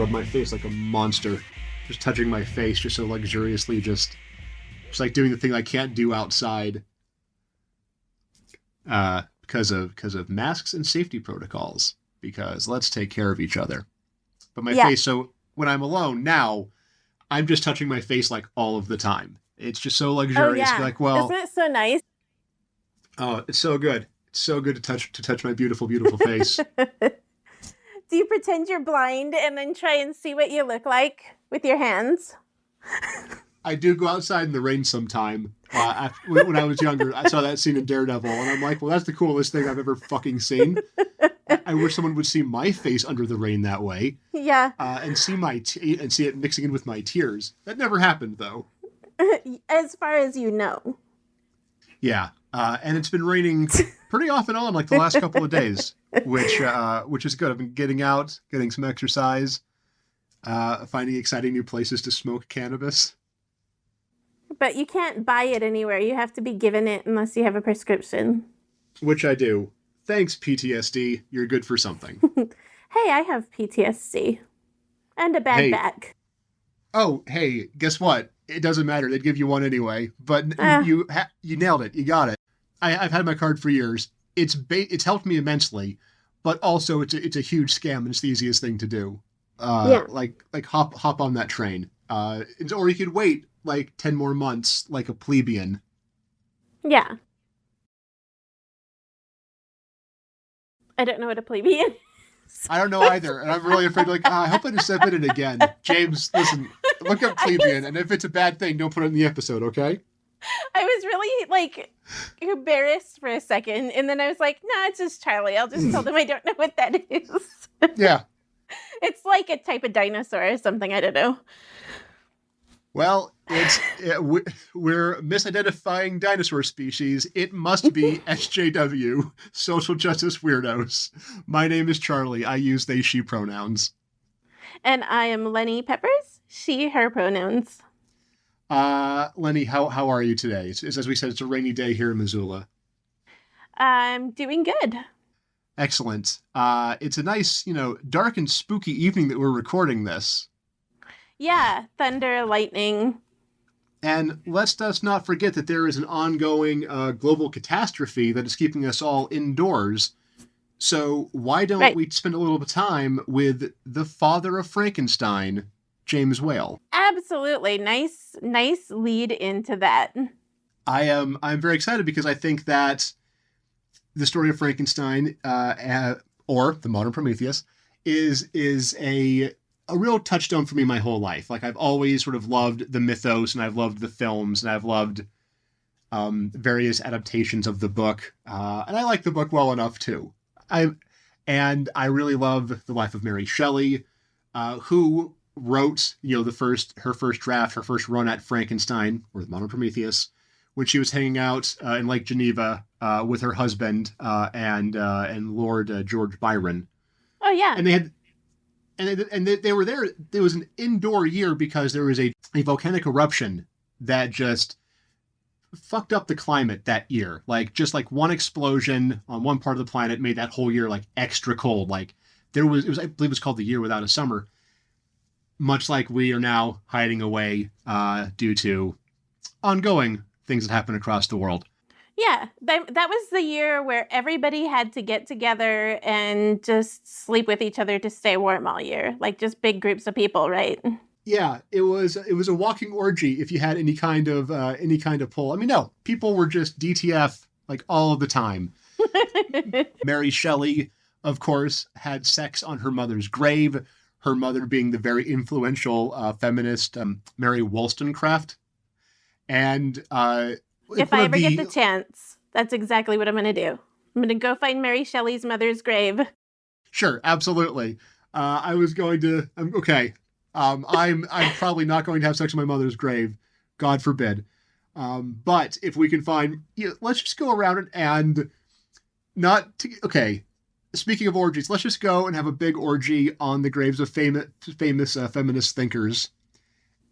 rub my face like a monster, just touching my face just so luxuriously, just like doing the thing I can't do outside because of masks and safety protocols, because let's take care of each other. But my face, so when I'm alone now, I'm just touching my face like all of the time. It's just so luxurious. Like, well, isn't it so nice? Oh, it's so good. It's so good to touch my beautiful, beautiful face. Do you pretend you're blind and then try and see what you look like with your hands? I do go outside in the rain sometime. When I was younger, I saw that scene in Daredevil, and I'm like, well, that's the coolest thing I've ever fucking seen. I wish someone would see my face under the rain that way. Yeah. And see and see it mixing in with my tears. That never happened, though. As far as you know. Yeah. And it's been raining pretty off and on like the last couple of days, which is good. I've been getting out, getting some exercise, finding exciting new places to smoke cannabis. But you can't buy it anywhere. You have to be given it unless you have a prescription. Which I do. Thanks, PTSD. You're good for something. Hey, I have PTSD. And a bad back. Oh, hey, guess what? It doesn't matter. They'd give you one anyway. But you nailed it. You got it. I've had my card for years. It's helped me immensely, but also it's a huge scam, and it's the easiest thing to do. Like hop on that train. Or you could wait like 10 more months, like a plebeian. Yeah. I don't know what a plebeian is. I don't know either, and I'm really afraid. I hope I just said it again. James, listen, look up plebeian, and if it's a bad thing, don't put it in the episode, okay? I was really, embarrassed for a second, and then I was like, nah, it's just Charley. I'll just tell them I don't know what that is. Yeah. It's like a type of dinosaur or something, I don't know. Well, we're misidentifying dinosaur species. It must be SJW, social justice weirdos. My name is Charley. I use they, she pronouns. And I am Lenny Peppers, she, her pronouns. Lenny, how are you today? As we said, it's a rainy day here in Missoula. I'm doing good. Excellent. It's a nice, dark and spooky evening that we're recording this. Yeah, thunder, lightning. And let's not forget that there is an ongoing global catastrophe that is keeping us all indoors. So why don't we spend a little bit of time with the Father of Frankenstein, James Whale? Absolutely. Nice lead into that. I'm very excited because I think that the story of Frankenstein, or the modern Prometheus, is a real touchstone for me my whole life. Like, I've always sort of loved the mythos, and I've loved the films, and I've loved various adaptations of the book. And I like the book well enough too. I really love the life of Mary Shelley, who wrote, her first draft, her first run at Frankenstein, or the modern Prometheus, when she was hanging out in Lake Geneva with her husband and Lord George Byron. Oh yeah. And they were there. There was an indoor year because there was a volcanic eruption that just fucked up the climate that year. Just one explosion on one part of the planet made that whole year extra cold. I believe it was called the year without a summer. Much like we are now hiding away due to ongoing things that happen across the world. Yeah, that was the year where everybody had to get together and just sleep with each other to stay warm all year. Just big groups of people, right? Yeah, it was a walking orgy if you had any kind of pull. I mean, no, people were just DTF all of the time. Mary Shelley, of course, had sex on her mother's grave. Her mother being the very influential feminist Mary Wollstonecraft, and if I ever get the chance, that's exactly what I'm going to do. I'm going to go find Mary Shelley's mother's grave. Sure, absolutely. I was going to. Okay. I'm probably not going to have sex on my mother's grave, God forbid. But if we can find, let's just go around and not. Okay. Speaking of orgies, let's just go and have a big orgy on the graves of famous feminist thinkers,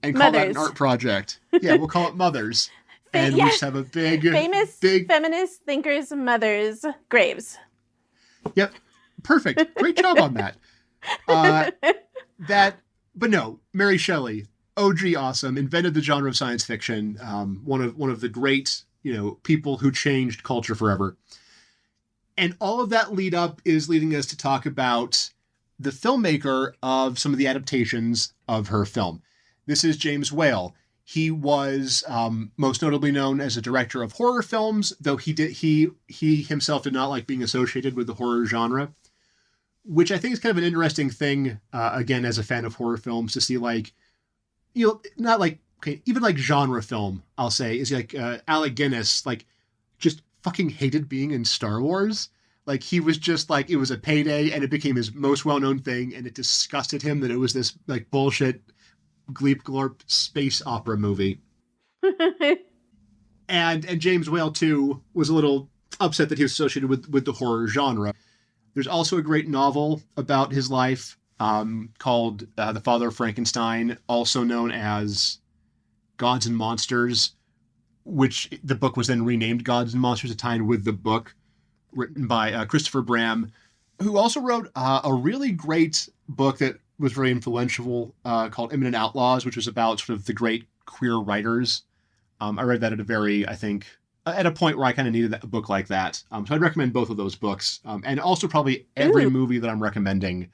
and call that an art project. Yeah, we'll call it Mothers. And we just have a big feminist thinkers' mothers' graves. Yep. Perfect. Great job on that. But no, Mary Shelley, OG awesome, invented the genre of science fiction. One of the great, people who changed culture forever. And all of that lead up is leading us to talk about the filmmaker of some of the adaptations of her film. This is James Whale. He was most notably known as a director of horror films, though he himself did not like being associated with the horror genre, which I think is kind of an interesting thing, again, as a fan of horror films, to see not like, okay, even like genre film, I'll say, is like Alec Guinness, like just fucking hated being in Star Wars. Like he was just like, it was a payday and it became his most well-known thing. And it disgusted him that it was this like bullshit Gleep Glorp space opera movie. and James Whale too was a little upset that he was associated with the horror genre. There's also a great novel about his life called The Father of Frankenstein, also known as Gods and Monsters, which the book was then renamed Gods and Monsters to tie in with the book, written by Christopher Bram, who also wrote a really great book that was very influential called Imminent Outlaws, which was about sort of the great queer writers. I read that at a point where I kind of needed a book like that. So I'd recommend both of those books, and also probably every movie that I'm recommending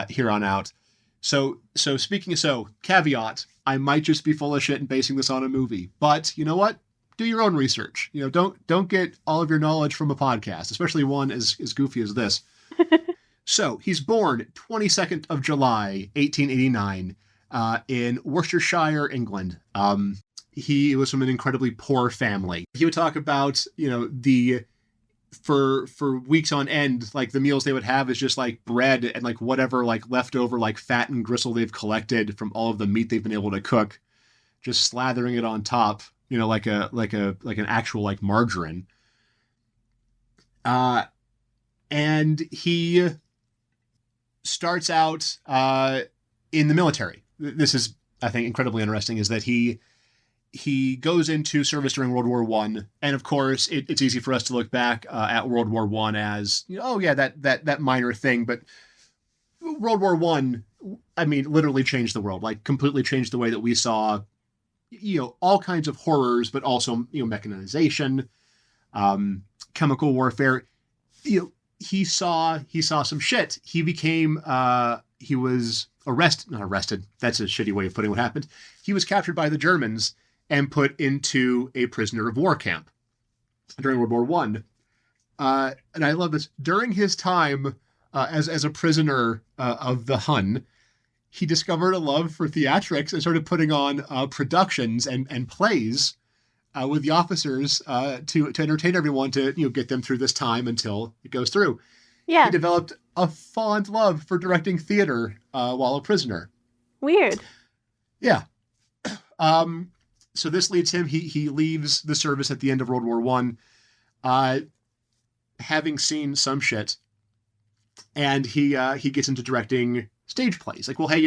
here on out. So caveat, I might just be full of shit and basing this on a movie, but you know what? Do your own research. Don't get all of your knowledge from a podcast, especially one as goofy as this. So he's born 22nd of July, 1889, in Worcestershire, England. He was from an incredibly poor family. He would talk about, for weeks on end, like the meals they would have is just like bread and like whatever, like leftover, like fat and gristle they've collected from all of the meat they've been able to cook, just slathering it on top, like an actual like margarine. And he starts out in the military. This is, I think, incredibly interesting, is that he goes into service during World War I. And of course, it's easy for us to look back at World War I as, that minor thing. But World War I mean, literally changed the world, like completely changed the way that we saw, all kinds of horrors, but also, mechanization, chemical warfare. He saw some shit. He became, he was not arrested. That's a shitty way of putting what happened. He was captured by the Germans and put into a prisoner of war camp during World War I. And I love this. During his time as a prisoner of the Hun, he discovered a love for theatrics and started putting on productions and plays with the officers to entertain everyone, to get them through this time until it goes through. Yeah. He developed a fond love for directing theater while a prisoner. Weird. Yeah. So this leads him. He leaves the service at the end of World War I, having seen some shit, and he gets into directing stage plays. Like, well, hey,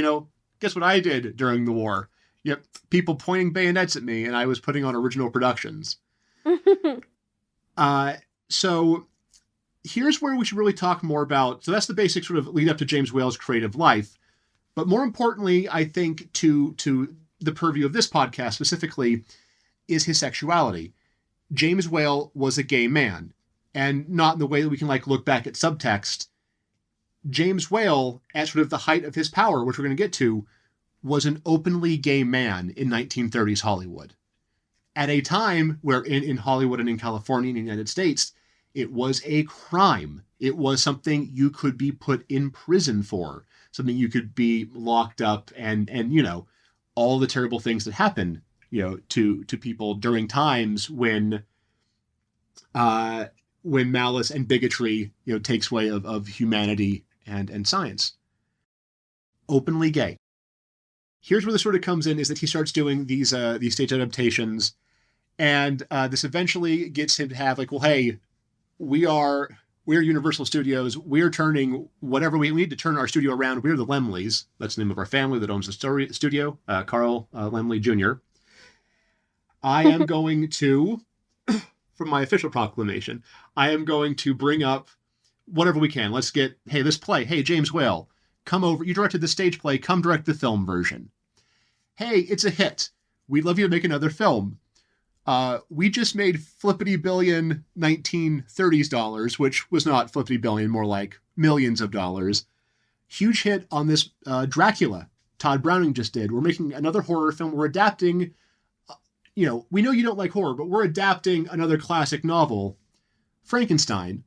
guess what I did during the war? Yep, people pointing bayonets at me, and I was putting on original productions. So here's where we should really talk more about. So that's the basic sort of lead up to James Whale's creative life. But more importantly, I think to the purview of this podcast specifically is his sexuality. James Whale was a gay man, and not in the way that we can like look back at subtext. James Whale, at sort of the height of his power, which we're going to get to, was an openly gay man in 1930s Hollywood. At a time where in Hollywood and in California and in the United States, it was a crime. It was something you could be put in prison for, something you could be locked up, and all the terrible things that happen, to people during times when malice and bigotry, takes way of humanity and science. Openly gay. Here's where this sort of comes in, is that he starts doing these stage adaptations, and this eventually gets him to have like, well, hey, we're Universal Studios. We're turning whatever we need to turn our studio around. We're the Lemleys. That's the name of our family that owns the studio. Carl Lemley Jr. I am going to, from my official proclamation, I am going to bring up whatever we can. Let's play. Hey, James Whale, come over. You directed the stage play. Come direct the film version. Hey, it's a hit. We'd love you to make another film. We just made flippity billion 1930s dollars, which was not flippity billion, more like millions of dollars. Huge hit on this Dracula Todd Browning just did. We're making another horror film. We're adapting, we know you don't like horror, but we're adapting another classic novel, Frankenstein,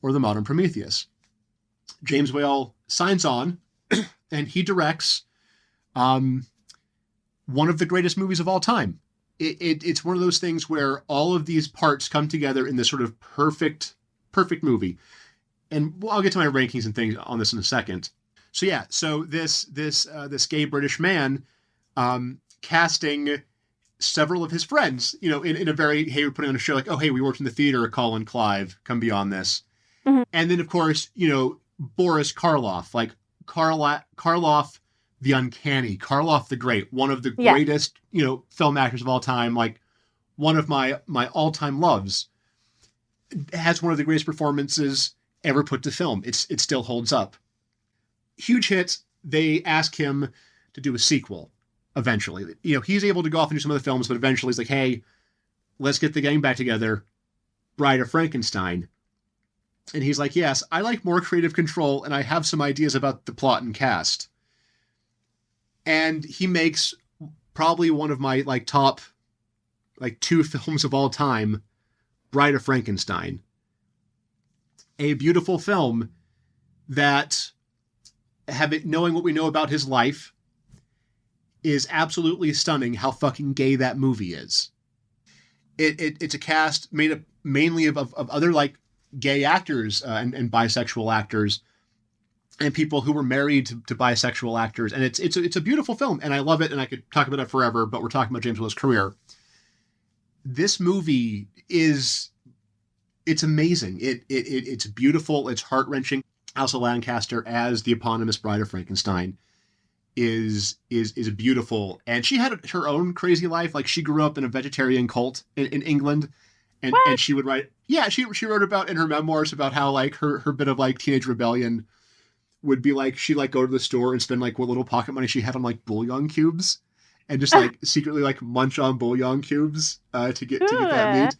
or The Modern Prometheus. James Whale signs on, and he directs one of the greatest movies of all time. It's one of those things where all of these parts come together in this sort of perfect movie. And I'll get to my rankings and things on this in a second. So this gay British man casting several of his friends, in a very, hey, we're putting on a show like, oh, hey, we worked in the theater, Colin Clive, come be on this. Mm-hmm. And then, of course, Boris Karloff, like Karloff the Uncanny, Karloff the Great, one of the greatest, film actors of all time, like one of my all-time loves, has one of the greatest performances ever put to film. It still holds up. Huge hit. They ask him to do a sequel eventually. He's able to go off and do some other films, but eventually he's like, hey, let's get the gang back together. Bride of Frankenstein. And he's like, yes, I like more creative control, and I have some ideas about the plot and cast. And he makes probably one of my top 2 films of all time, Bride of Frankenstein. A beautiful film that, knowing what we know about his life, is absolutely stunning how fucking gay that movie is. It's a cast made up mainly of other gay actors and bisexual actors and people who were married to bisexual actors. And it's a beautiful film, and I love it, and I could talk about it forever, but we're talking about James Whale's career. This movie it's amazing. It's beautiful. It's heart-wrenching. Elsa Lancaster as the eponymous Bride of Frankenstein is beautiful. And she had her own crazy life. She grew up in a vegetarian cult in England. And she would write, she wrote about in her memoirs about how her bit of teenage rebellion would be she'd go to the store and spend what little pocket money she had on bouillon cubes and just secretly munch on bouillon cubes to get that meat.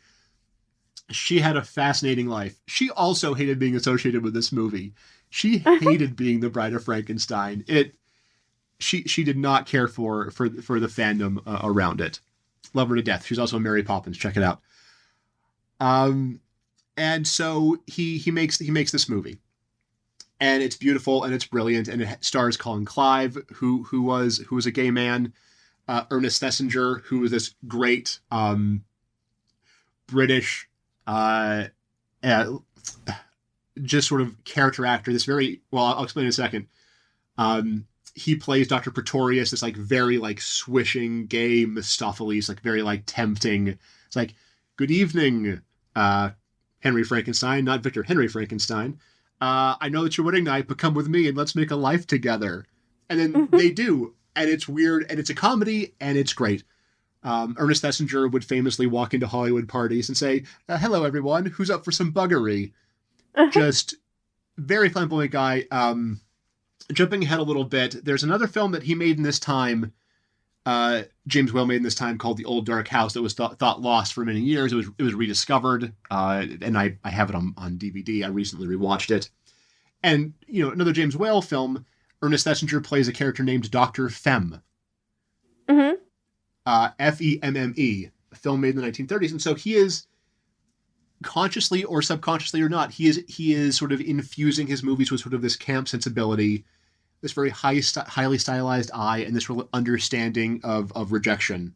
She had a fascinating life. She also hated being associated with this movie. She hated being the Bride of Frankenstein. She did not care for the fandom around it. Love her to death. She's also a Mary Poppins. Check it out. And so he makes this movie, and it's beautiful and it's brilliant, and it stars Colin Clive, who was a gay man, Ernest Thesiger, who was this great British just sort of character actor. This very I'll explain in a second. He plays Dr. Pretorius, this very swishing gay Mephistopheles, very tempting. It's good evening, Henry Frankenstein, not Victor Henry Frankenstein. I know that you're wedding night, but come with me and let's make a life together. And then they do, and it's weird, and it's a comedy, and it's great. Ernest Thesiger would famously walk into Hollywood parties and say, hello, everyone, who's up for some buggery? Just very flamboyant guy. Jumping ahead a little bit, there's another film that he made in this time, James Whale made in this time, called The Old Dark House, that was thought lost for many years. It was rediscovered, and I have it on DVD. I recently rewatched it. And, another James Whale film, Ernest Thesiger plays a character named Dr. Femme. Mm-hmm. Femme, a film made in the 1930s. And so he is, consciously or subconsciously or not, he is sort of infusing his movies with sort of this camp sensibility, this very highly stylized eye, and this real understanding of rejection.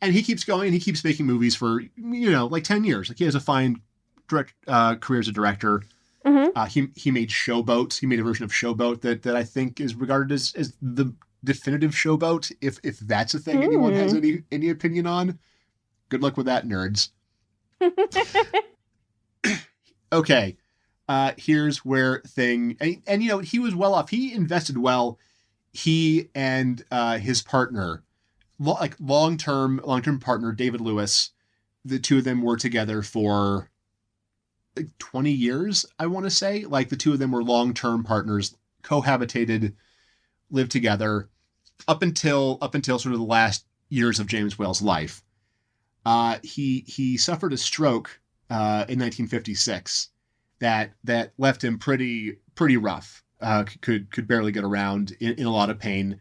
And he keeps going, and he keeps making movies for 10 years. He has a fine career as a director. Mm-hmm. He made Showboat. He made a version of Showboat that I think is regarded as the definitive Showboat, if that's a thing anyone has any opinion on. Good luck with that, nerds. Okay. Here's where and he was well off. He invested well. He and his partner, long-term partner, David Lewis, the two of them were together for 20 years, I want to say. The two of them were long-term partners, cohabitated, lived together up until sort of the last years of James Whale's life. He suffered a stroke in 1956 that left him pretty rough. Could barely get around, in a lot of pain.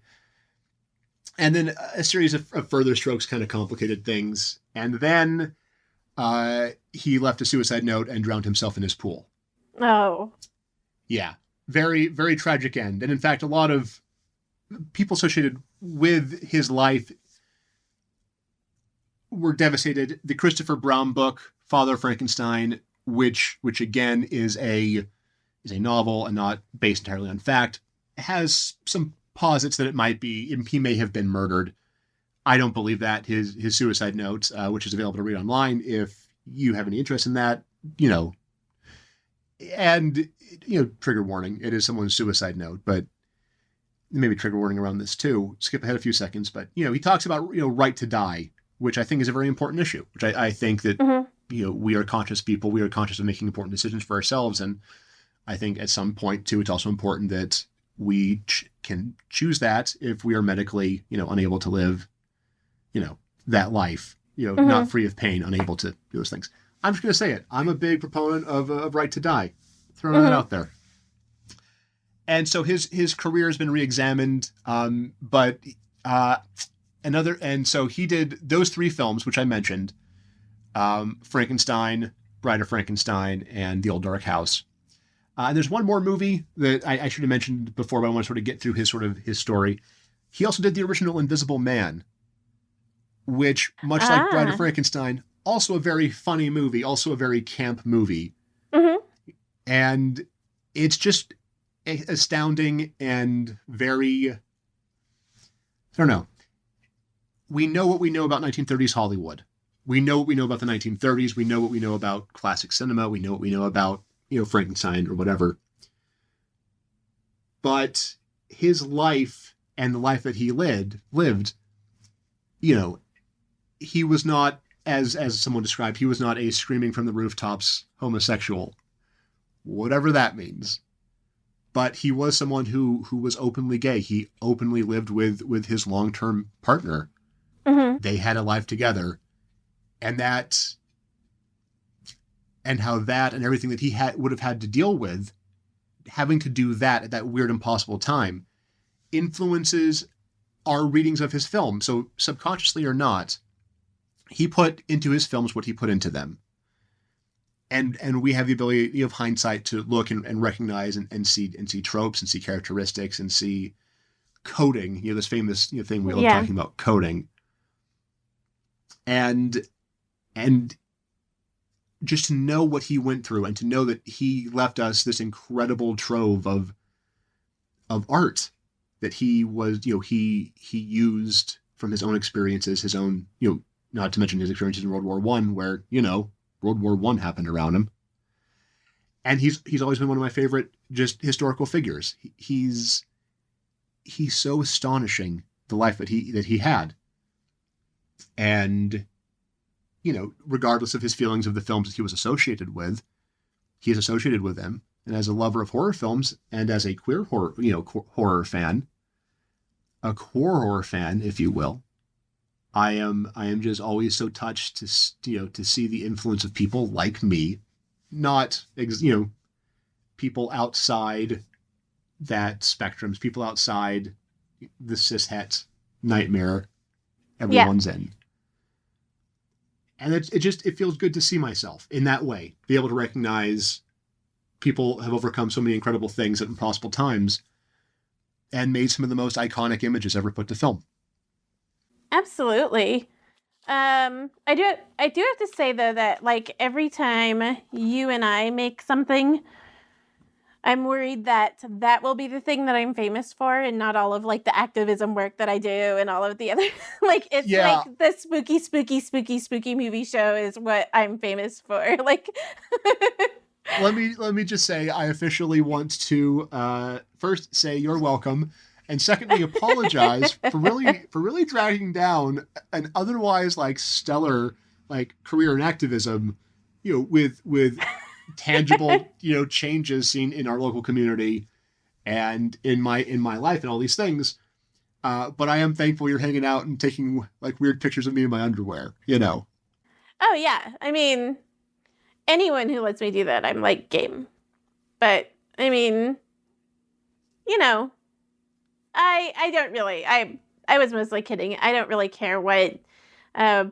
And then a series of further strokes kind of complicated things. And then he left a suicide note and drowned himself in his pool. Oh. Yeah. Very, very tragic end. And in fact, a lot of people associated with his life were devastated. The Christopher Brown book, Father of Frankenstein, which again is a novel and not based entirely on fact, has some posits that it might be, he may have been murdered. I don't believe that. His suicide note, which is available to read online, if you have any interest in that, and, trigger warning, it is someone's suicide note, but maybe trigger warning around this too. Skip ahead a few seconds, but, he talks about, right to die, which I think is a very important issue, which I think that, we are conscious people, we are conscious of making important decisions for ourselves. And I think at some point too, it's also important that we can choose that if we are medically, unable to live, that life, not free of pain, unable to do those things. I'm just going to say it. I'm a big proponent of right to die. Throwing that out there. And so his career has been reexamined. And so he did those 3 films, which I mentioned, Frankenstein, Bride of Frankenstein, and The Old Dark House. And there's one more movie that I should have mentioned before, but I want to sort of get through his story. He also did the original Invisible Man, which, much like Bride of Frankenstein, also a very funny movie, also a very camp movie. And it's just astounding and very, I don't know. We know what we know about 1930s Hollywood. We know what we know about the 1930s. We know what we know about classic cinema. We know what we know about, Frankenstein or whatever. But his life and the life that he lived, he was not, as someone described, he was not a screaming from the rooftops homosexual, whatever that means. But he was someone who was openly gay. He openly lived with his long-term partner. They had a life together. And how that and everything that he would have had to deal with, having to do that at that weird, impossible time, influences our readings of his film. So subconsciously or not, he put into his films what he put into them. And we have the ability of hindsight to look and recognize and see tropes and see characteristics and see coding, this famous thing we love talking about, coding. And just to know what he went through and to know that he left us this incredible trove of art that he was, he used from his own experiences, his own, not to mention his experiences in World War I, where, World War I happened around him. And he's always been one of my favorite just historical figures. He's so astonishing, the life that he had. And, regardless of his feelings of the films that he was associated with, he is associated with them. And as a lover of horror films and as a queer horror, horror fan, a core horror fan, if you will, I am just always so touched to see the influence of people like me, not, people outside that spectrums, people outside the cishet nightmare everyone's in. And it feels good to see myself in that way, be able to recognize people have overcome so many incredible things at impossible times and made some of the most iconic images ever put to film. Absolutely. I do have to say though that like every time you and I make something, I'm worried that will be the thing that I'm famous for and not all of like the activism work that I do and all of the other like it's like the spooky movie show is what I'm famous for. Like let me just say I officially want to first say you're welcome. And secondly, apologize for really dragging down an otherwise like stellar like career in activism, with tangible changes seen in our local community, and in my life and all these things. But I am thankful you're hanging out and taking like weird pictures of me in my underwear, you know. Oh yeah. I mean, anyone who lets me do that, I'm like game. But I mean, you know, I don't really. I was mostly kidding. I don't really care what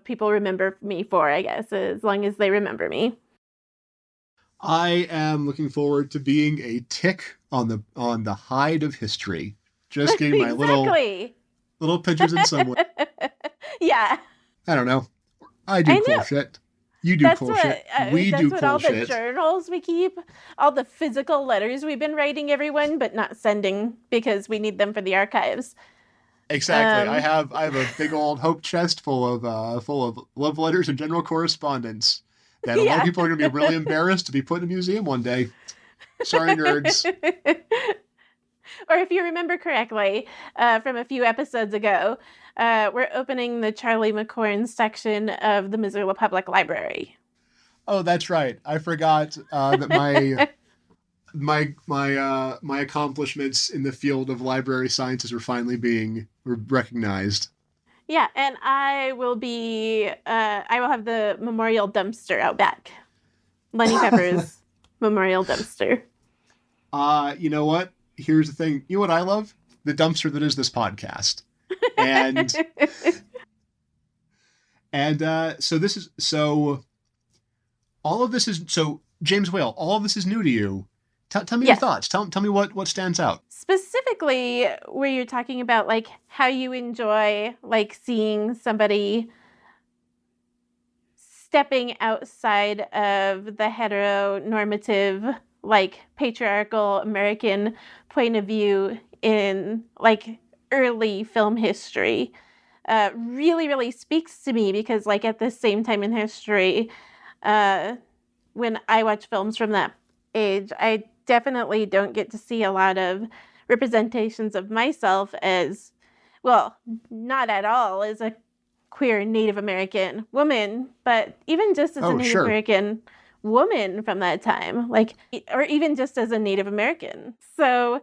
people remember me for, I guess, as long as they remember me. I am looking forward to being a tick on the hide of history. Just getting my Exactly. little pictures in some way. Yeah. I don't know. I do I cool know. shit. You do That's cool what shit. We that's do what cool all the shit. journals we keep, all the physical letters we've been writing everyone, but not sending because we need them for the archives. Exactly. I have a big old hope chest full of love letters and general correspondence that a lot of Yeah. people are going to be really embarrassed to be put in a museum one day. Sorry, nerds. Or if you remember correctly, from a few episodes ago, we're opening the Charley McCorn section of the Missoula Public Library. Oh, that's right. I forgot that my accomplishments in the field of library sciences are finally being recognized. Yeah, and I will have the memorial dumpster out back. Lenny Pepper's memorial dumpster. You know what? Here's the thing. You know what I love? The dumpster that is this podcast. And so all of this is so James Whale, all of this is new to you. Tell me your thoughts. Tell me what stands out. Specifically, where you're talking about like how you enjoy like seeing somebody stepping outside of the heteronormative, like patriarchal American point of view in like early film history, really, really speaks to me because like at the same time in history, when I watch films from that age, I definitely don't get to see a lot of representations of myself as, well, not at all as a queer Native American woman, but even just as a Native American woman from that time, like, or even just as a Native American. So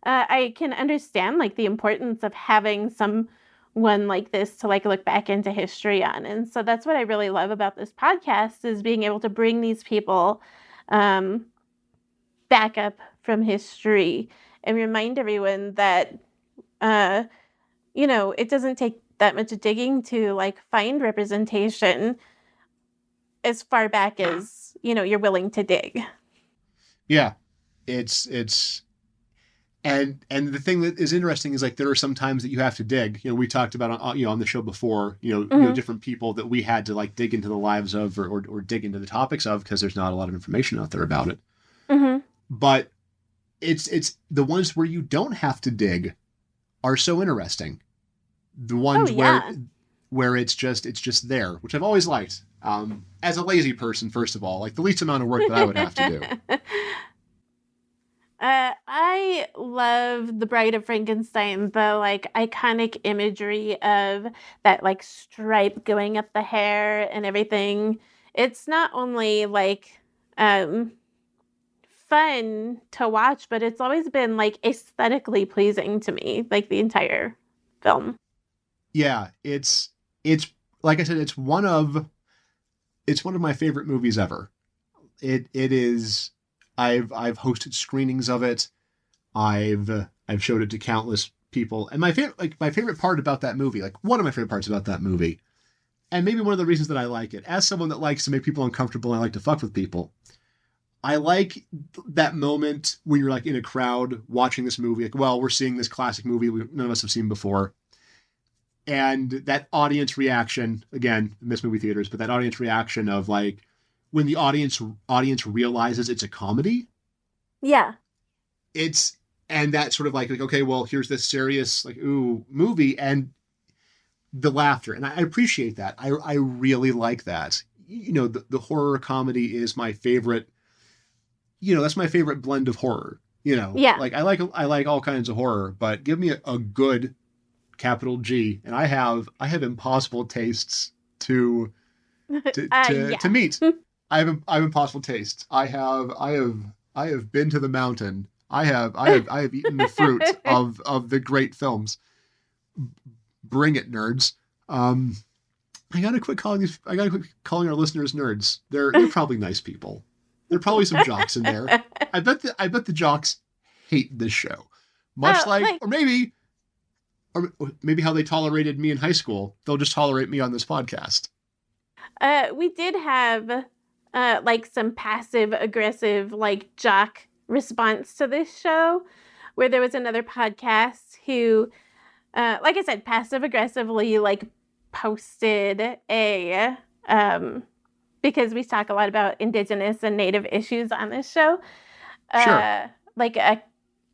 I can understand like the importance of having someone like this to like look back into history on. And so that's what I really love about this podcast is being able to bring these people back up from history and remind everyone that, it doesn't take that much digging to like find representation as far back as, you're willing to dig. Yeah, it's and the thing that is interesting is like there are some times that you have to dig. We talked about on the show before, different people that we had to like dig into the lives of or dig into the topics of because there's not a lot of information out there about it. Mm-hmm. But it's the ones where you don't have to dig are so interesting. The ones where it's just there, which I've always liked. As a lazy person, first of all, like the least amount of work that I would have to do. I love The Bride of Frankenstein, the like iconic imagery of that like stripe going up the hair and everything. It's not only like fun to watch, but it's always been like aesthetically pleasing to me, like the entire film. Yeah, it's like I said, it's one of my favorite movies ever. It is. I've hosted screenings of it. I've showed it to countless people. And my favorite part about that movie, like one of my favorite parts about that movie, and maybe one of the reasons that I like it, as someone that likes to make people uncomfortable and I like to fuck with people, I like that moment when you're like in a crowd watching this movie, like, well, we're seeing this classic movie none of us have seen before. And that audience reaction, again, miss movie theaters, but that audience reaction of like, when the audience realizes it's a comedy. Yeah. And that sort of like, okay, well, here's this serious, like, ooh, movie and the laughter. And I appreciate that. I really like that. The horror comedy is my favorite, that's my favorite blend of horror, Yeah. Like I like all kinds of horror, but give me a good capital G. And I have impossible tastes to meet. I have impossible tastes. I have been to the mountain I have eaten the fruit of the great films. Bring it, nerds. I gotta quit calling our listeners nerds. They're probably nice people. There are probably some jocks in there. I bet the jocks hate this show. Much or maybe how they tolerated me in high school. They'll just tolerate me on this podcast. We did have some passive aggressive jock response to this show, where there was another podcast who, like I said, passive aggressively posted a because we talk a lot about Indigenous and Native issues on this show. Sure. A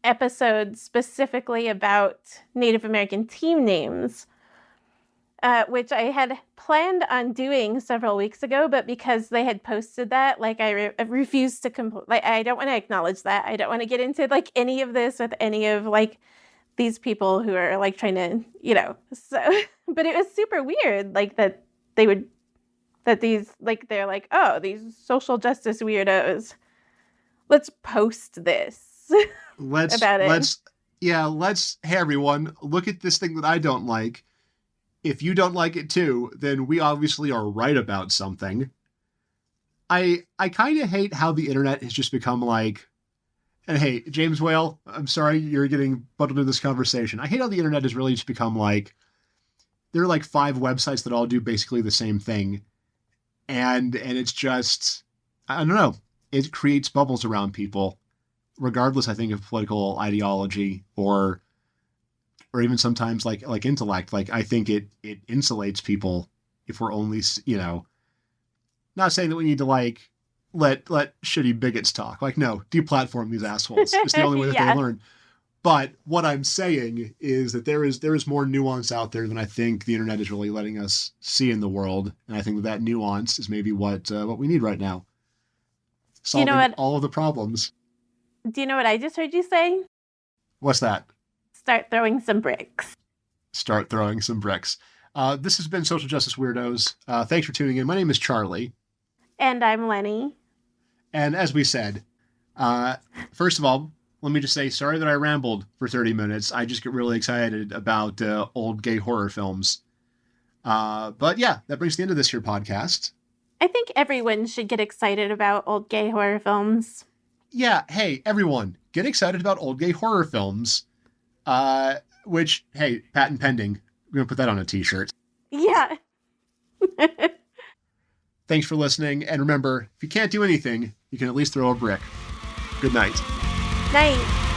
episode specifically about Native American team names, which I had planned on doing several weeks ago, but because they had posted that, I refused to I don't want to acknowledge that. I don't want to get into any of this with any of these people who are trying to, so, but it was super weird, that they would, that these, they're oh, these social justice weirdos, let's post this about it. Hey everyone, look at this thing that I don't like. If you don't like it too, then we obviously are right about something. I kind of hate how the internet has just become and hey, James Whale, I'm sorry you're getting bundled into this conversation. I hate how the internet has really just become there are 5 websites that all do basically the same thing. And it's just, I don't know, it creates bubbles around people, regardless, I think, of political ideology or even sometimes intellect. I think it insulates people if we're only, not saying that we need to let shitty bigots talk. No, deplatform these assholes. It's the only way that they learn. But what I'm saying is that there is more nuance out there than I think the internet is really letting us see in the world. And I think that nuance is maybe what we need right now. Solving all of the problems. Do you know what I just heard you say? What's that? Start throwing some bricks. Start throwing some bricks. This has been Social Justice Weirdos. Thanks for tuning in. My name is Charley. And I'm Lenny. And as we said, first of all, let me just say sorry that I rambled for 30 minutes. I just get really excited about old gay horror films. But yeah, that brings the end of this here podcast. I think everyone should get excited about old gay horror films. Yeah, hey, everyone, get excited about old gay horror films. Which, hey, patent pending. We're going to put that on a t-shirt. Yeah. Thanks for listening. And remember, if you can't do anything, you can at least throw a brick. Good night. Night.